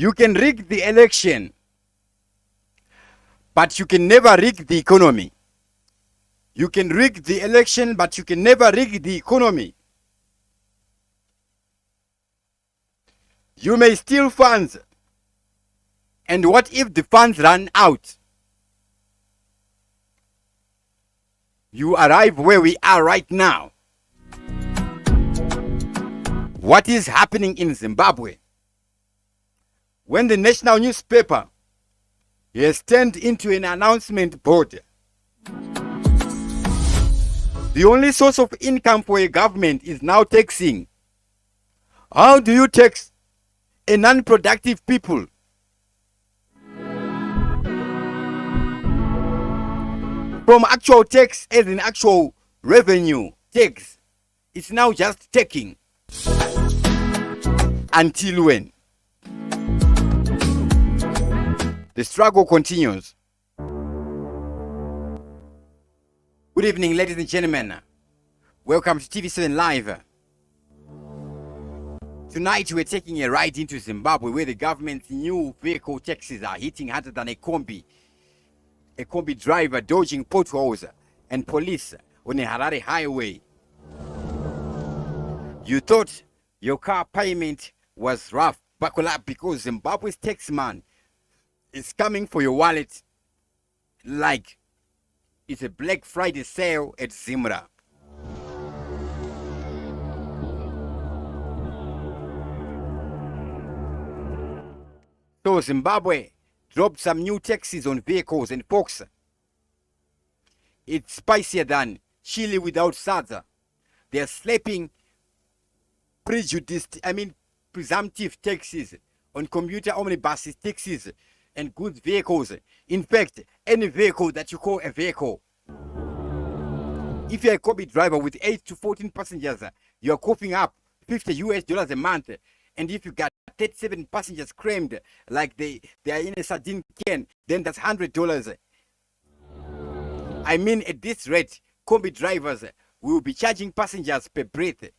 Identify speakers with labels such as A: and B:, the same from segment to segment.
A: You can rig the election, but you can never rig the economy. You can rig the election, but you can never rig the economy. You may steal funds, and what if the funds run out? You arrive where we are right now. What is happening in Zimbabwe? When the national newspaper has turned into an announcement board, the only source of income for a government is now taxing. How do you tax a non-productive people? From actual tax as in actual revenue tax, it's now just taking. Until when? The struggle continues. Good evening, ladies and gentlemen. Welcome to TV7 Live. Tonight we're taking a ride into Zimbabwe, where the government's new vehicle taxes are hitting harder than a combi driver dodging potholes and police on a Harare highway. You thought your car payment was rough. Buckle up, because Zimbabwe's taxman is coming for your wallet like it's a Black Friday sale at Zimra. So Zimbabwe dropped some new taxes on vehicles, and folks, it's spicier than chili without salsa. They're slapping presumptive taxes on commuter omnibuses, taxis, and goods vehicles. In fact, any vehicle that you call a vehicle. If you're a combi driver with 8 to 14 passengers, you're coughing up $50 a month. And if you got 37 passengers crammed like they are in a sardine can, then that's $100. I mean, at this rate, combi drivers will be charging passengers per breath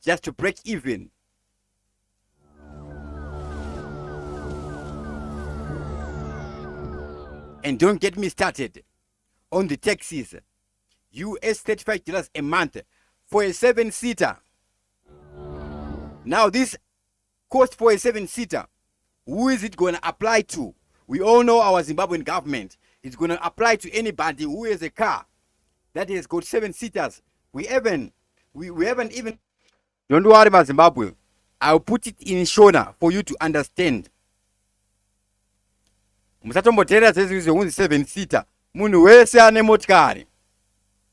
A: just to break even. And don't get me started on the taxis. US $35 a month for a 7-seater. Now this cost for a 7-seater, who is it going to apply to? We all know our Zimbabwean government is going to apply to anybody who has a car that has got 7-seaters. We haven't even. Don't worry about Zimbabwe. I'll put it in Shona for you to understand. Musatomboteera zezizwe hunzi 7-seater. Munhu wese ane motikari.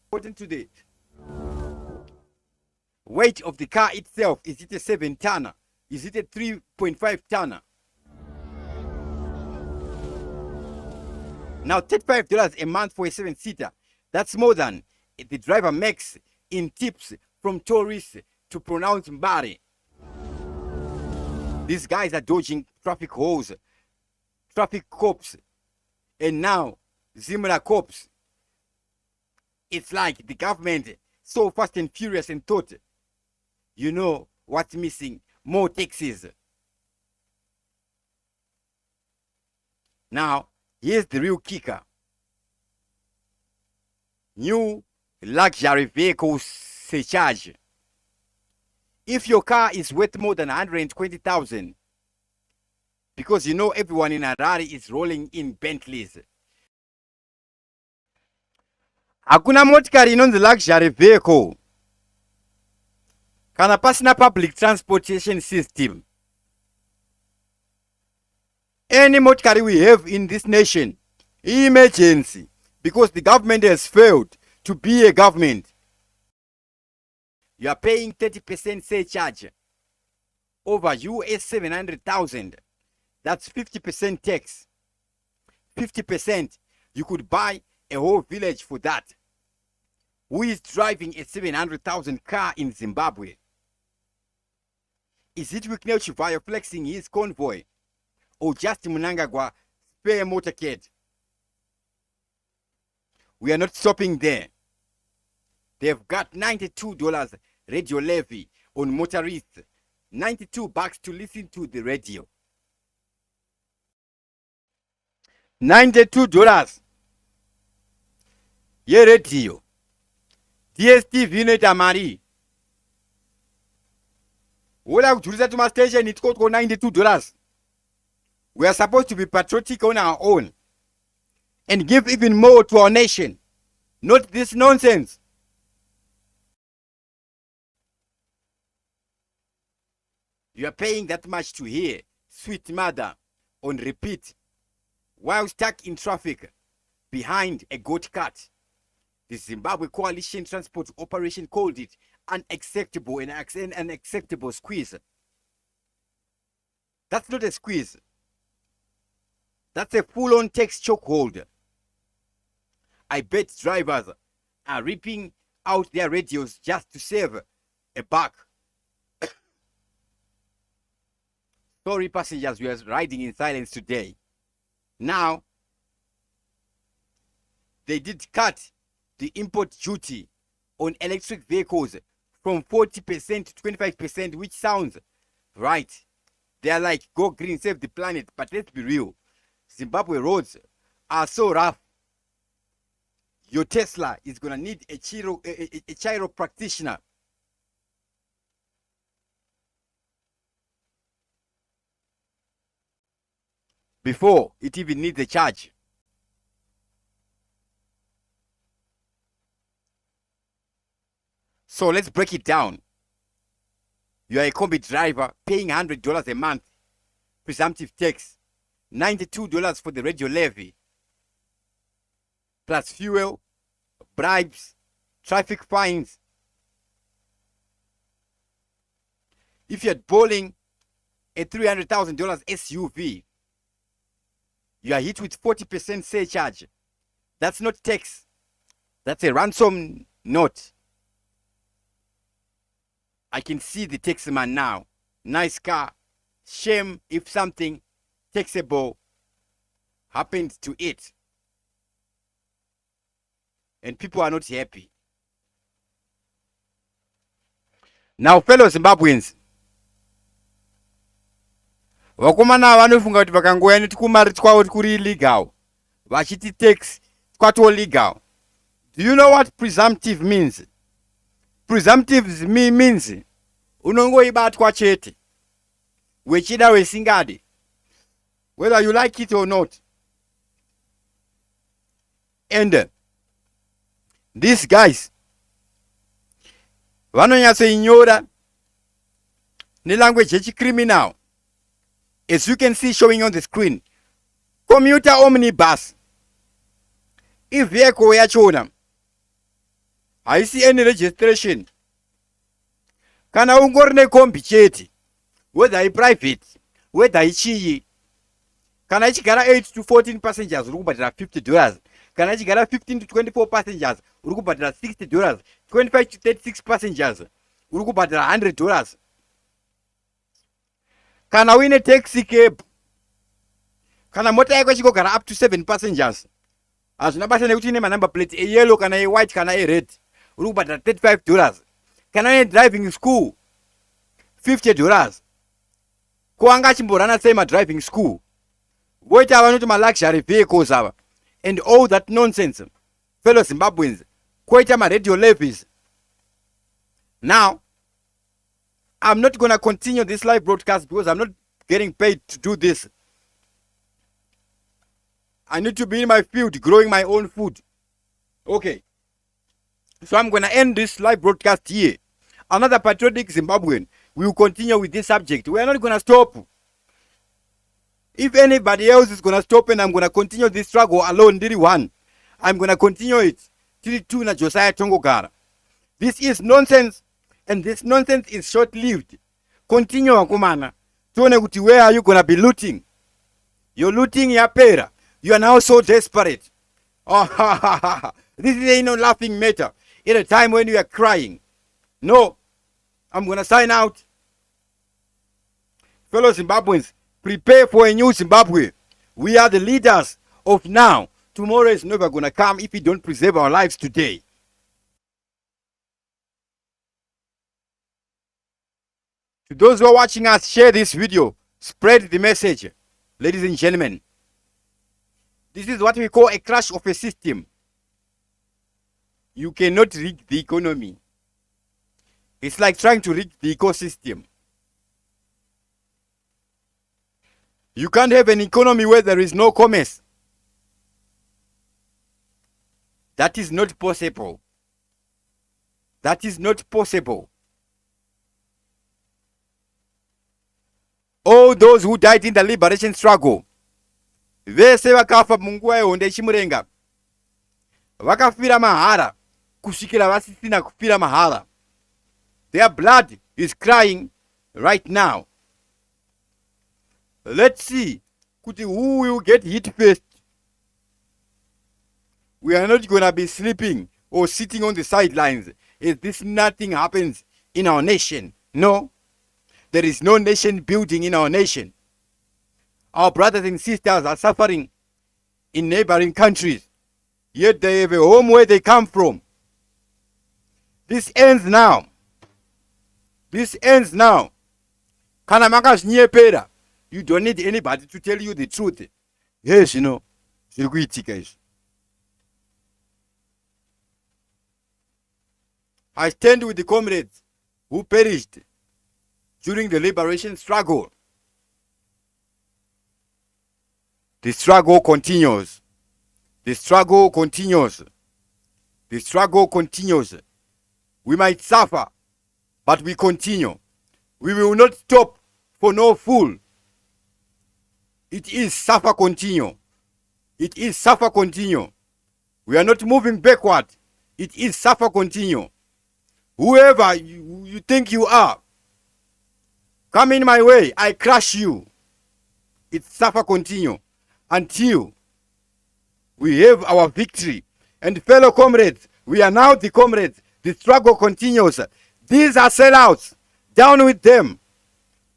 A: According to the weight of the car itself, is it a 7-tonner? Is it a 3.5 tonner? Now $35 a month for a 7-seater. That's more than the driver makes in tips from tourists to pronounce Mbari. These guys are dodging traffic holes, traffic cops, and now Zimra cops. It's like the government so fast and furious and thought, you know what's missing? More taxes. Now, here's the real kicker. New luxury vehicles surcharge. If your car is worth more than 120,000, because you know everyone in Harare is rolling in Bentleys. Hakuna motikari inonzi luxury vehicle kana pasina public transportation system. Any motikari we have in this nation, emergency, because the government has failed to be a government. You are paying 30% surcharge over US 700,000. That's 50% tax. 50%. You could buy a whole village for that. Who is driving a 700,000 car in Zimbabwe? Is it Wicknell Chivayo flexing his convoy? Or just Mnangagwa spare motorcade? We are not stopping there. They've got $92 radio levy on motorists. $92 to listen to the radio. $92 yeredhiyo. DSTV inoita mari. Woda kudhurisa tumastation itiko $92. We are supposed to be patriotic on our own and give even more to our nation. Not this nonsense. You are paying that much to hear Sweet Mother on repeat while stuck in traffic behind a goat cart. The Zimbabwe Coalition Transport Operation called it unacceptable and an unacceptable squeeze. That's not a squeeze. That's a full-on tax chokehold. I bet drivers are ripping out their radios just to save a buck. Sorry, passengers, we are riding in silence today. Now, they did cut the import duty on electric vehicles from 40% to 25%, which sounds right. They are like, go green, save the planet. But let's be real. Zimbabwe roads are so rough. Your Tesla is going to need a chiro practitioner. Before it even needs a charge. So let's break it down. You are a combi driver paying $100 a month, presumptive tax, $92 for the radio levy, plus fuel, bribes, traffic fines. If you're bowling a $300,000 SUV, you are hit with 40% surcharge. That's not tax. That's a ransom note. I can see the taxman now. Nice car. Shame if something taxable happened to it. And people are not happy. Now, fellow Zimbabweans, vakomana vanofunga kuti vakangoya netikumari twavo kuri illegal vachiti tax kwato legal. Do you know what presumptive means? Presumptive means unongoibatwa chete wechida wesingadi, whether you like it or not. And these guys vanonyatsoinyora nelanguage yechicriminal. As you can see showing on the screen, commuter omnibus. If vehicle yachona haisi any registration, kana ungori nekombi chete, whether private, whether ichii, kana ichigara 8 to 14 passengers uri kubhadhara $50, kana ichigara 15 to 24 passengers uri kubhadhara $60, 25 to 36 passengers uri kubhadhara $100. Kana uine taxi cab, kana mota yako ichigogara up to 7 passengers, hazvina basa nekuti ine manumber plate a yellow kana a white kana a red, uri kubhadhara $35. Kana uine driving school $50. Kuanga achimborana sei driving school? Voita vanoti luxury vehicles ava and all that nonsense. Fellow Zimbabweans, koita radio levies. Now, I'm not going to continue this live broadcast because I'm not getting paid to do this. I need to be in my field growing my own food. Okay. So I'm going to end this live broadcast here. Another patriotic Zimbabwean will continue with this subject. We are not going to stop. If anybody else is going to stop and I'm going to continue this struggle alone, did one, I'm going to continue it till Tuna Josiah Tongogara. This is nonsense. And this nonsense is short-lived. Continue, Wakumana. Where are you going to be looting? You're looting your pera. You are now so desperate. Oh, this is no laughing matter. At a time when you are crying. No. I'm going to sign out. Fellow Zimbabweans, prepare for a new Zimbabwe. We are the leaders of now. Tomorrow is never going to come if we don't preserve our lives today. To those who are watching us, share this video. Spread the message. Ladies and gentlemen, This is what we call a crash of a system. You cannot rig the economy. It's like trying to rig the ecosystem. You can't have an economy where there is no commerce. That is not possible. That is not possible. All those who died in the liberation struggle, vese vakafa munguva yehonde ichimurenga, vakafira mahara kusvikira vasisina kufira mahara. Their blood is crying right now. Let's see who will get hit first. We are not going to be sleeping or sitting on the sidelines as this nothing happens in our nation. No, there is no nation building in our nation. Our brothers and sisters are suffering in neighboring countries, yet they have a home where they come from. This ends now. This ends now. Kana makazvinyepera. You don't need anybody to tell you the truth. Yes, you know. I stand with the comrades who perished during the liberation struggle. The struggle continues. The struggle continues. The struggle continues. We might suffer, but we continue. We will not stop for no fool. It is suffer continue. It is suffer continue. We are not moving backward. It is suffer continue. Whoever you think you are, come in my way, I crush you. It's suffer continue until we have our victory. And fellow comrades, we are now the comrades. The struggle continues. These are sellouts. Down with them.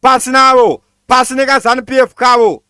A: Pass now. Pass niggas and PF Kavo.